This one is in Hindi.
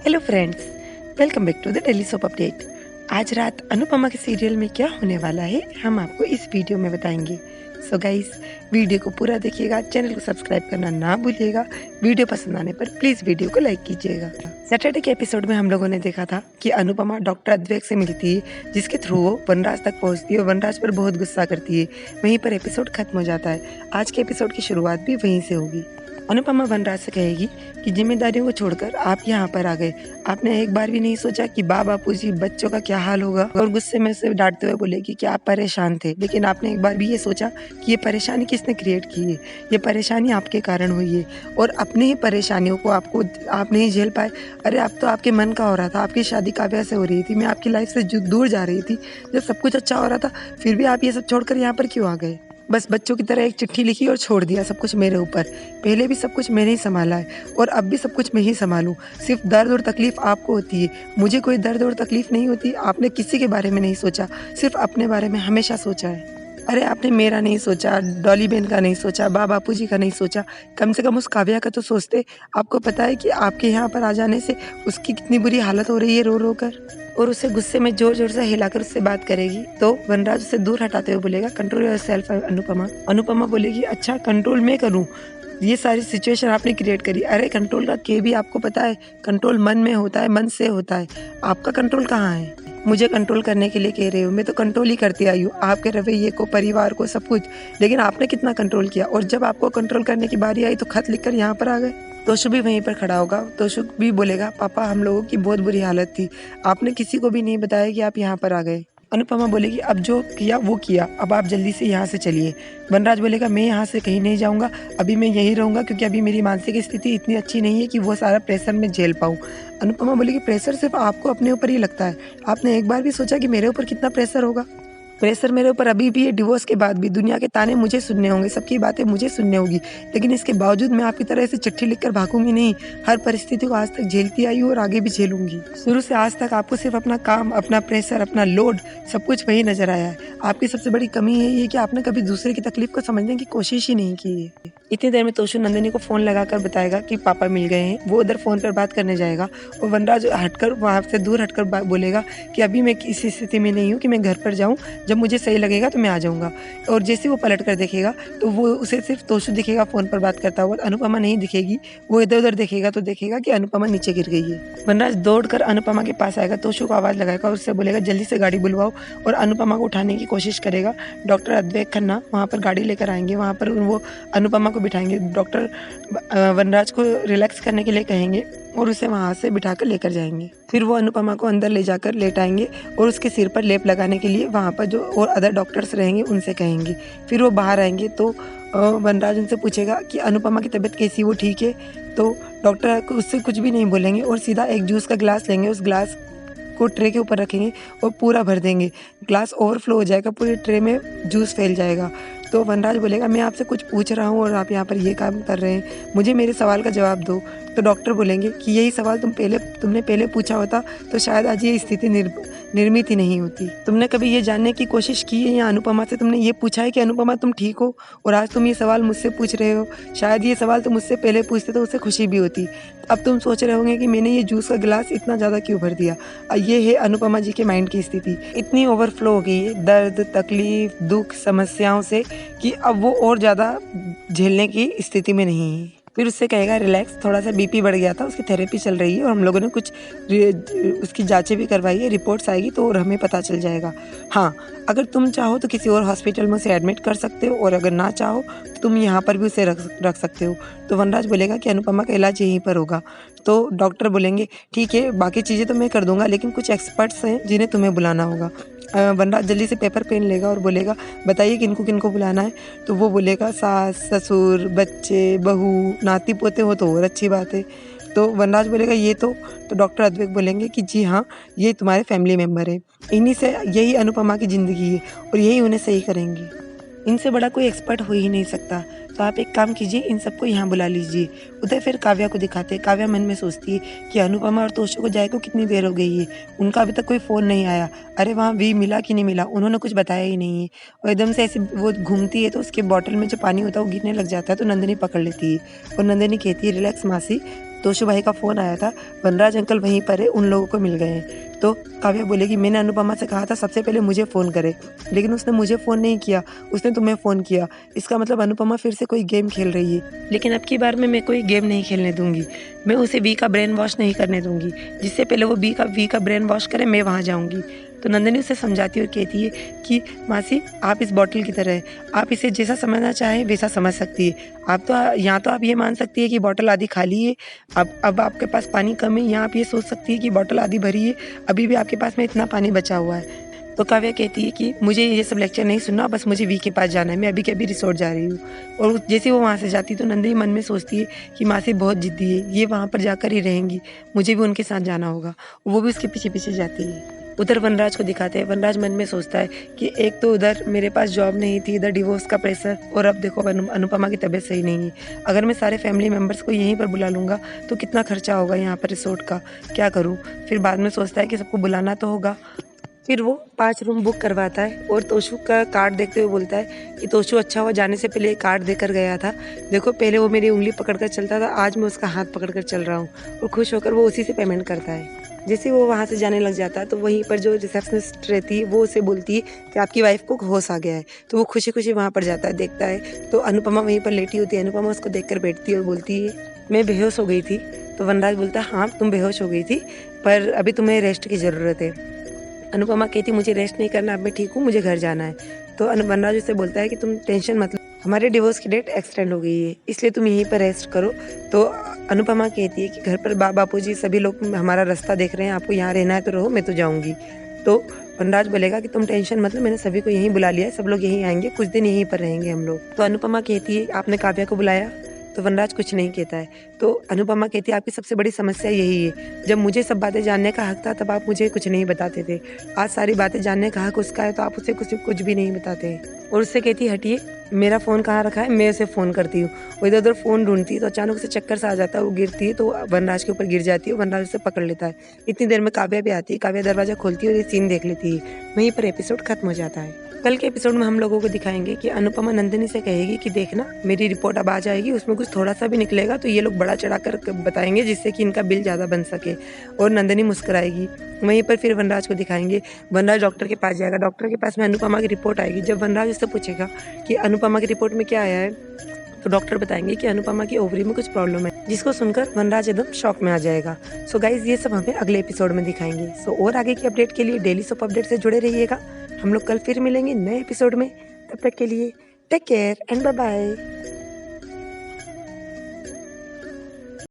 Hello friends, welcome back to the daily soap update. आज रात अनुपमा के सीरियल में क्या होने वाला है हम आपको इस वीडियो में बताएंगे। सो गाइस, वीडियो को पूरा देखिएगा, चैनल को सब्सक्राइब करना ना भूलिएगा। वीडियो पसंद आने पर प्लीज़ वीडियो को लाइक कीजिएगा। सैटरडे के एपिसोड में हम लोगों ने देखा था कि अनुपमा डॉक्टर अद्वैत से मिलती है, जिसके थ्रू वो वनराज तक पहुंचती है और वनराज पर बहुत गुस्सा करती है। वहीं पर एपिसोड खत्म हो जाता है। आज के एपिसोड की शुरुआत भी वहीं से होगी। अनुपमा वनराज से कहेगी कि जिम्मेदारियों को छोड़कर आप यहाँ पर आ गए, आपने एक बार भी नहीं सोचा कि बापूजी बच्चों का क्या हाल होगा। और गुस्से में उसे डांटते हुए बोलेगी कि आप परेशान थे, लेकिन आपने एक बार भी ये सोचा कि ये परेशानी किसने क्रिएट की है, ये परेशानी आपके कारण हुई है और अपनी ही परेशानियों को आप नहीं झेल पाए। अरे अब तो आपके मन का हो रहा था, आपकी शादी काव्या से हो रही थी, मैं आपकी लाइफ से दूर जा रही थी, जब सब कुछ अच्छा हो रहा था, फिर भी आप ये सब छोड़कर यहाँ पर क्यों आ गए। बस बच्चों की तरह एक चिट्ठी लिखी और छोड़ दिया सब कुछ मेरे ऊपर। पहले भी सब कुछ मैंने ही संभाला है और अब भी सब कुछ मैं ही संभालूं। सिर्फ दर्द और तकलीफ आपको होती है, मुझे कोई दर्द और तकलीफ नहीं होती। आपने किसी के बारे में नहीं सोचा, सिर्फ अपने बारे में हमेशा सोचा है। अरे आपने मेरा नहीं सोचा, डॉली बहन का नहीं सोचा, बापूजी का नहीं सोचा, कम से कम उस काव्या का तो सोचते। आपको पता है कि आपके यहाँ पर आ जाने से उसकी कितनी बुरी हालत हो रही है रो रो कर। और उसे गुस्से में जोर जोर से हिलाकर उससे बात करेगी तो वनराज उसे दूर हटाते हुए बोलेगा, कंट्रोल योरसेल्फ अनुपमा। अनुपमा बोलेगी, अच्छा कंट्रोल मैं करूँ, ये सारी सिचुएशन आपने क्रिएट करी। अरे कंट्रोल का के भी आपको पता है, कंट्रोल मन में होता है, मन से होता है, आपका कंट्रोल कहाँ है। मुझे कंट्रोल करने के लिए कह रहे हो, मैं तो कंट्रोल ही करती आई हूँ, आपके रवैये को, परिवार को, सब कुछ। लेकिन आपने कितना कंट्रोल किया, और जब आपको कंट्रोल करने की बारी आई तो खत लिखकर यहाँ पर आ गए। तोशु भी वहीं पर खड़ा होगा। तोशु भी बोलेगा, पापा हम लोगों की बहुत बुरी हालत थी, आपने किसी को भी नहीं बताया कि आप यहाँ पर आ गए। अनुपमा बोलेगी, अब जो किया वो किया, अब आप जल्दी से यहाँ से चलिए। वनराज बोलेगा, मैं यहाँ से कहीं नहीं जाऊँगा, अभी मैं यहीं रहूँगा, क्योंकि अभी मेरी मानसिक स्थिति इतनी अच्छी नहीं है कि वो सारा प्रेशर मैं झेल पाऊँ। अनुपमा बोलेगी, प्रेशर सिर्फ आपको अपने ऊपर ही लगता है, आपने एक बार भी सोचा कि मेरे ऊपर कितना प्रेशर होगा। प्रेशर मेरे ऊपर अभी भी है, डिवोर्स के बाद भी दुनिया के ताने मुझे सुनने होंगे, सबकी बातें मुझे सुनने होगी, लेकिन इसके बावजूद मैं आपकी तरह से चिट्ठी लिखकर भागूंगी नहीं। हर परिस्थिति को आज तक झेलती आई हूँ और आगे भी झेलूंगी। शुरू से आज तक आपको सिर्फ अपना काम, अपना प्रेशर, अपना लोड, सब कुछ वही नजर आया है। आपकी सबसे बड़ी कमी है ये कि आपने कभी दूसरे की तकलीफ को समझने की कोशिश ही नहीं की है। इतनी देर में तोशु नंदिनी को फोन लगाकर बताएगा कि पापा मिल गए हैं। वो उधर फोन पर बात करने जाएगा और वनराज हटकर, वहां से दूर हटकर बोलेगा कि अभी मैं इस स्थिति में नहीं हूँ कि मैं घर पर जाऊँ, जब मुझे सही लगेगा तो मैं आ जाऊंगा। और जैसे वो पलट कर देखेगा तो वो उसे सिर्फ तोशु दिखेगा फोन पर बात करता हुआ, अनुपमा नहीं दिखेगी। वो इधर उधर देखेगा तो देखेगा कि अनुपमा नीचे गिर गई है। वनराज दौड़कर अनुपमा के पास आएगा, तोशु को आवाज लगाएगा और उससे बोलेगा, जल्दी से गाड़ी बुलवाओ, और अनुपमा को उठाने की कोशिश करेगा। डॉक्टर अद्वैत खन्ना वहाँ पर गाड़ी लेकर आएंगे, वहाँ पर वो अनुपमा को बिठाएंगे। डॉक्टर वनराज को रिलैक्स करने के लिए कहेंगे और उसे वहाँ से बिठाकर लेकर जाएंगे। फिर वो अनुपमा को अंदर ले जाकर लेटाएंगे और उसके सिर पर लेप लगाने के लिए वहाँ पर जो और अदर डॉक्टर्स रहेंगे उनसे कहेंगे। फिर वो बाहर आएंगे तो वनराज उनसे पूछेगा कि अनुपमा की तबीयत कैसी, वो ठीक है। तो डॉक्टर उससे कुछ भी नहीं बोलेंगे और सीधा एक जूस का गिलास लेंगे, उस गिलास को ट्रे के ऊपर रखेंगे और पूरा भर देंगे। ग्लास ओवरफ्लो हो जाएगा, पूरे ट्रे में जूस फैल जाएगा। तो वनराज बोलेगा, मैं आपसे कुछ पूछ रहा हूँ और आप यहाँ पर ये काम कर रहे हैं, मुझे मेरे सवाल का जवाब दो। तो डॉक्टर बोलेंगे कि यही सवाल तुमने पहले पूछा होता तो शायद आज ये स्थिति निर्मित ही नहीं होती। तुमने कभी ये जानने की कोशिश की है या अनुपमा से तुमने ये पूछा है कि अनुपमा तुम ठीक हो, और आज तुम ये सवाल मुझसे पूछ रहे हो। शायद ये सवाल तुम मुझसे पहले पूछते तो उससे खुशी भी होती। अब तुम सोच रहे होंगे कि मैंने ये जूस का गिलास इतना ज़्यादा क्यों भर दिया। ये है अनुपमा जी के माइंड की स्थिति, इतनी ओवरफ्लो हो गई है दर्द, तकलीफ, दुख, समस्याओं से कि अब वो और ज़्यादा झेलने की स्थिति में नहीं है। फिर उससे कहेगा, रिलैक्स, थोड़ा सा बीपी बढ़ गया था, उसकी थेरेपी चल रही है और हम लोगों ने कुछ उसकी जांचें भी करवाई है, रिपोर्ट्स आएगी तो और हमें पता चल जाएगा। हाँ, अगर तुम चाहो तो किसी और हॉस्पिटल में उसे एडमिट कर सकते हो, और अगर ना चाहो तो तुम यहाँ पर भी उसे रख सकते हो। तो वनराज बोलेगा कि अनुपमा का इलाज यहीं पर होगा। तो डॉक्टर बोलेंगे, ठीक है, बाकी चीज़ें तो मैं कर दूंगा, लेकिन कुछ एक्सपर्ट्स हैं जिन्हें तुम्हें बुलाना होगा। वनराज जल्दी से पेपर पेन लेगा और बोलेगा, बताइए किनको किनको बुलाना है। तो वो बोलेगा, सास, ससुर, बच्चे, बहू, नाती पोते हो तो और अच्छी बात है। तो वनराज बोलेगा, ये तो डॉक्टर अद्वैत बोलेंगे कि जी हाँ, ये तुम्हारे फैमिली मेम्बर है, इन्हीं से यही अनुपमा की ज़िंदगी है और यही उन्हें सही करेंगे, इनसे बड़ा कोई एक्सपर्ट हो ही नहीं सकता। तो आप एक काम कीजिए, इन सबको यहाँ बुला लीजिए। उधर फिर काव्या को दिखाते। काव्या मन में सोचती है कि अनुपमा और तोशु को जाए को कितनी देर हो गई है, उनका अभी तक कोई फ़ोन नहीं आया। अरे वहाँ वी मिला कि नहीं मिला, उन्होंने कुछ बताया ही नहीं है। और एकदम से ऐसे वो घूमती है तो उसके बॉटल में जो पानी होता है वो गिरने लग जाता है, तो नंदिनी पकड़ लेती है और नंदिनी कहती है, रिलैक्स मासी, तोशु भाई का फ़ोन आया था, वनराज अंकल वहीं पर है, उन लोगों को मिल गए हैं। तो काव्या बोलेगी मैंने अनुपमा से कहा था सबसे पहले मुझे फ़ोन करे, लेकिन उसने मुझे फ़ोन नहीं किया, उसने तुम्हें फ़ोन किया। इसका मतलब अनुपमा फिर से कोई गेम खेल रही है। लेकिन अब की बार मैं कोई गेम नहीं खेलने दूँगी। मैं उसे वी का ब्रेन वॉश नहीं करने दूँगी। जिससे पहले वो वी का ब्रेन वॉश करे, मैं वहाँ जाऊँगी। तो नंदिनी उसे समझाती और कहती है कि मासी आप इस बॉटल की तरह हैं, आप इसे जैसा समझना चाहें वैसा समझ सकती है। आप तो यहाँ तो आप ये मान सकती है कि बॉटल आधी खाली है, अब आपके पास पानी कम है, यहाँ आप ये सोच सकती है कि बॉटल आधी भरी है, अभी भी आपके पास में इतना पानी बचा हुआ है। तो काव्या कहती है कि मुझे ये सब लेक्चर नहीं सुनना, बस मुझे वी के पास जाना है, मैं अभी के अभी रिसोर्ट जा रही हूँ। और जैसे वो वहाँ से जाती है तो नंदिनी मन में सोचती है कि मासी बहुत ज़िद्दी है, ये वहाँ पर जाकर ही रहेंगी, मुझे भी उनके साथ जाना होगा। वो भी उसके पीछे पीछे जाती है। उधर वनराज को दिखाते हैं। वनराज मन में सोचता है कि एक तो उधर मेरे पास जॉब नहीं थी, इधर डिवोर्स का प्रेशर, और अब देखो अनुपमा की तबीयत सही नहीं है। अगर मैं सारे फैमिली मेम्बर्स को यहीं पर बुला लूँगा तो कितना खर्चा होगा यहाँ पर रिसोर्ट का, क्या करूँ? फिर बाद में सोचता है कि सबको बुलाना तो होगा। फिर वो 5 रूम बुक करवाता है और तोशु का कार्ड देखते हुए बोलता है कि तोशु अच्छा हुआ जाने से पहले एक कार्ड देकर गया था। देखो पहले वो मेरी उंगली पकड़कर चलता था, आज मैं उसका हाथ पकड़कर चल रहा हूँ। और खुश होकर वो उसी से पेमेंट करता है। जैसे वो वहाँ से जाने लग जाता है तो वहीं पर जो रिसेप्शनिस्ट रहती है वो उसे बोलती है कि आपकी वाइफ को होश आ गया है। तो वो खुशी खुशी वहाँ पर जाता है, देखता है तो अनुपमा वहीं पर लेटी होती है। अनुपमा उसको देखकर बैठती है और बोलती है मैं बेहोश हो गई थी। तो वनराज बोलता है हाँ तुम बेहोश हो गई थी, पर अभी तुम्हें रेस्ट की ज़रूरत है। अनुपमा कहती मुझे रेस्ट नहीं करना, अब मैं ठीक हूँ, मुझे घर जाना है। तो वनराज उससे बोलता है कि तुम टेंशन मत लो, हमारे डिवोर्स की डेट एक्सटेंड हो गई है, इसलिए तुम यहीं पर रेस्ट करो। तो अनुपमा कहती है कि घर पर बापू जी सभी लोग हमारा रास्ता देख रहे हैं, आपको यहाँ रहना है तो रहो, मैं तो जाऊँगी। तो वनराज बोलेगा कि तुम टेंशन मत लो, मैंने सभी को यहीं बुला लिया है, सब लोग यहीं आएंगे, कुछ दिन यहीं पर रहेंगे हम लोग। तो अनुपमा कहती है आपने काव्या को बुलाया? तो वनराज कुछ नहीं कहता है। तो अनुपमा कहती है आपकी सबसे बड़ी समस्या यही है, जब मुझे सब बातें जानने का हक था तब आप मुझे कुछ नहीं बताते थे, आज सारी बातें जानने का हक उसका है तो आप उसे कुछ भी नहीं बताते। और उससे कहती है हटिए, मेरा फ़ोन कहाँ रखा है, मैं उसे फ़ोन करती हूँ। वो इधर उधर फ़ोन ढूंढती है तो अचानक उसे चक्कर सा आ जाता है, वो गिरती है तो वनराज के ऊपर गिर जाती है, वनराज उसे पकड़ लेता है। इतनी देर में काव्या भी आती है, काव्या दरवाज़ा खोलती है और ये सीन देख लेती है। वहीं पर एपिसोड खत्म हो जाता है। कल के एपिसोड में हम लोगों को दिखाएंगे कि अनुपमा नंदिनी से कहेगी कि देखना मेरी रिपोर्ट अब आ जाएगी, उसमें कुछ थोड़ा सा भी निकलेगा तो ये लोग बड़ा चढ़ाकर बताएंगे जिससे कि इनका बिल ज़्यादा बन सके। और नंदिनी मुस्कुराएगी। वहीं पर फिर वनराज को दिखाएंगे, वनराज डॉक्टर के पास जाएगा, डॉक्टर के पास में अनुपमा की रिपोर्ट आएगी। जब वनराज उससे पूछेगा कि अनुपमा की रिपोर्ट में क्या आया है, तो डॉक्टर बताएंगे कि अनुपमा की ओवरी में कुछ प्रॉब्लम है, जिसको सुनकर वनराज एकदम शॉक में आ जाएगा। सो गाइज ये सब हमें अगले एपिसोड में दिखाएंगे। सो और आगे की अपडेट के लिए डेली सोप अपडेट से जुड़े रहिएगा। हम लोग कल फिर मिलेंगे नए एपिसोड में, तब तक के लिए take care and bye bye.